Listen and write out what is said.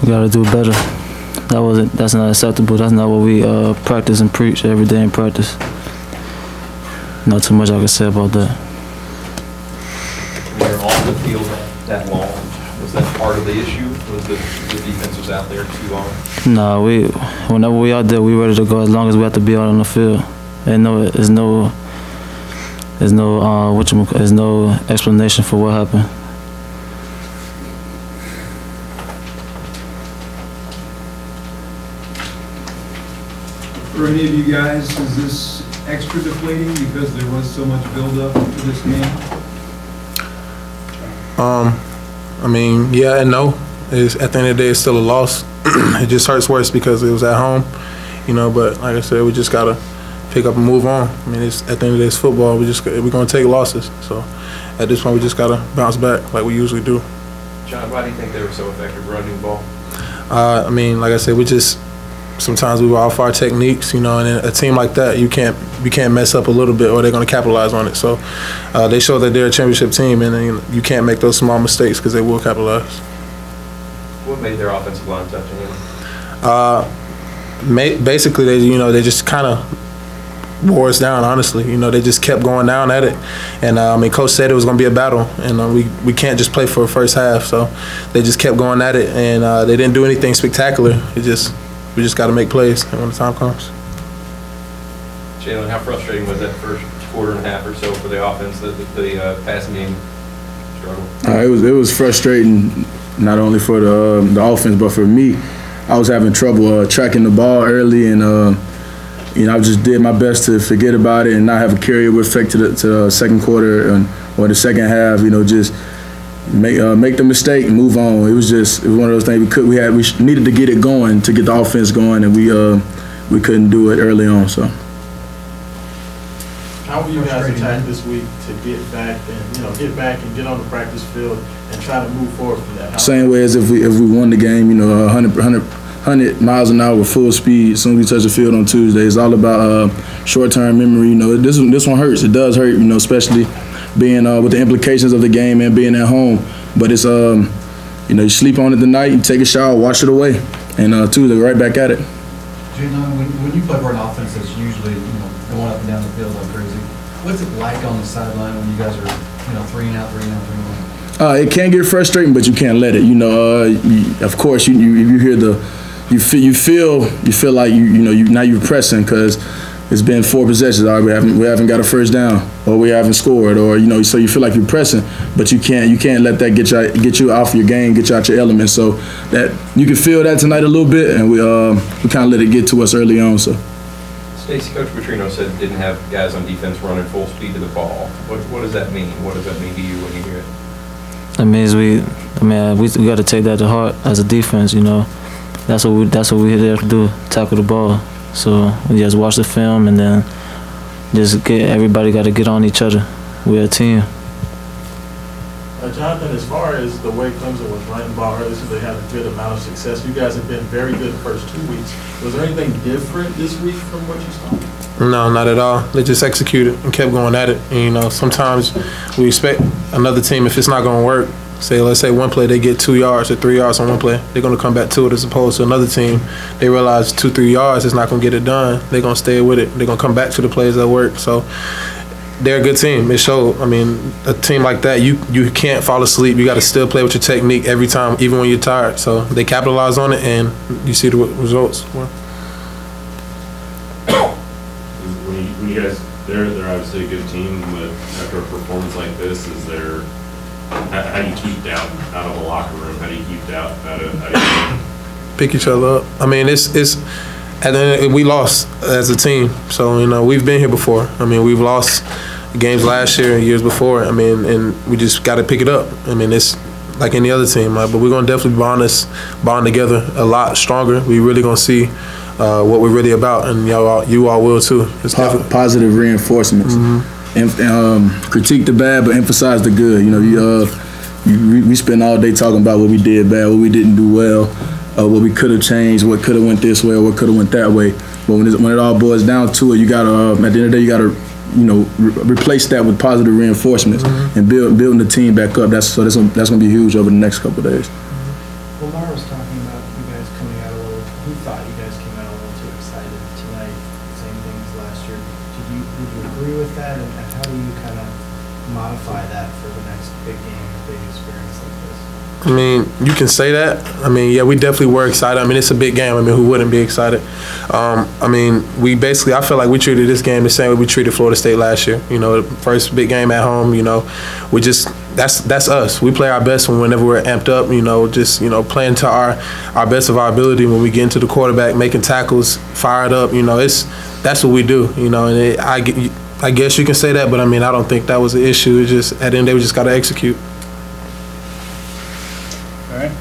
We gotta do better. That's not acceptable. That's not what we practice and preach every day in practice. Not too much I can say about that. When you're on the field that long, was that part of the issue? Was the defense was out there too long? Nah, whenever we out there, we ready to go as long as we have to be out on the field. There's no explanation for what happened. For any of you guys, is this extra deflating because there was so much build-up to this game? I mean, yeah and no. At the end of the day, it's still a loss. It just hurts worse because it was at home, you know. But like I said, we just gotta pick up and move on. I mean, at the end of the day, it's football. We're gonna take losses. So at this point, we just gotta bounce back like we usually do. John, why do you think they were so effective running the ball? I mean, like I said, sometimes we were off our techniques, you know, and in a team like that, you can't mess up a little bit or they're going to capitalize on it. So they show that they're a championship team, and you can't make those small mistakes because they will capitalize. What made their offensive line touching in? Basically, they just kind of wore us down. Honestly, you know, they just kept going down at it, and I mean, Coach said it was going to be a battle, and we can't just play for a first half. So they just kept going at it, and they didn't do anything spectacular. We just got to make plays when the time comes. Jaylen, how frustrating was that first quarter and a half or so for the offense, the passing game struggle? It was frustrating, not only for the offense, but for me. I was having trouble tracking the ball early, and I just did my best to forget about it and not have a carryover effect to the second quarter or the second half. You know, just make the mistake and move on. It was one of those things we needed to get it going to get the offense going, and we couldn't do it early on. So how will you guys attack this week to get back and get on the practice field and try to move forward from that? Same way as if we won the game, you know, 100 miles an hour with full speed as soon as we touch the field on Tuesday. It's all about short-term memory. You know, this one hurts. It does hurt, you know, especially being with the implications of the game and being at home. But it's, you know, you sleep on it tonight, you take a shower, wash it away, and Tuesday, right back at it. Jaylen, when you play for an offense that's usually, you know, going up and down the field like crazy, what's it like on the sideline when you guys are, you know, 3 and out, 3 and out, 3 and out? It can get frustrating, but you can't let it. You know, of course, you hear you feel like now you're pressing because it's been 4 possessions. All right, we haven't got a first down, or we haven't scored, or so you feel like you're pressing, but you can't let that get you off your game, get you out your element. So that you can feel that tonight a little bit, and we kind of let it get to us early on. So. Stacey, Coach Petrino said didn't have guys on defense running full speed to the ball. What does that mean? What does that mean to you when you hear it? That means we got to take that to heart as a defense. You know, that's what we're there to do, tackle the ball. So we just watch the film and then everybody got to get on each other. We're a team. Jonathan, as far as the way Clemson was running the ball early, so they had a good amount of success. You guys have been very good the first 2 weeks. Was there anything different this week from what you saw? No, not at all. They just executed and kept going at it. And, you know, sometimes we expect another team, if it's not going to work, let's say one play they get 2 yards or 3 yards on one play, they're going to come back to it, as opposed to another team, they realize 2-3 yards is not going to get it done. They're going to stay with it. They're going to come back to the plays that work. So they're a good team. It showed. I mean, a team like that, you can't fall asleep. You got to still play with your technique every time, even when you're tired. So they capitalize on it, and you see the results. When you guys, they're obviously a good team, but after a performance like this, how do you keep doubt out of the locker room? How do you keep doubt out of pick each other up? I mean, we lost as a team, so you know we've been here before. I mean, we've lost games last year and years before. I mean, and we just got to pick it up. I mean, it's like any other team, but we're gonna definitely bond together a lot stronger. We really gonna see what we're really about, and you all will too. It's positive reinforcements. Mm-hmm. Critique the bad, but emphasize the good. You know, we spend all day talking about what we did bad, what we didn't do well, what we could have changed, what could have went this way, or what could have went that way. But when it all boils down to it, you gotta at the end of the day, you gotta replace that with positive reinforcements, mm-hmm. and building the team back up. That's gonna be huge over the next couple of days. Lamar was talking about agree with that, and how do you kind of modify that for the next big game, big experience like this? I mean, you can say that. I mean, yeah, we definitely were excited. I mean, it's a big game. I mean, who wouldn't be excited? I mean, I feel like we treated this game the same way we treated Florida State last year. You know, the first big game at home, you know, that's us. We play our best whenever we're amped up, you know, just, you know, playing to our best of our ability when we get into the quarterback, making tackles, fired up, you know, that's what we do, you know, and I guess you can say that, but I mean, I don't think that was the issue. It's just, at the end of the day, we just got to execute. All right.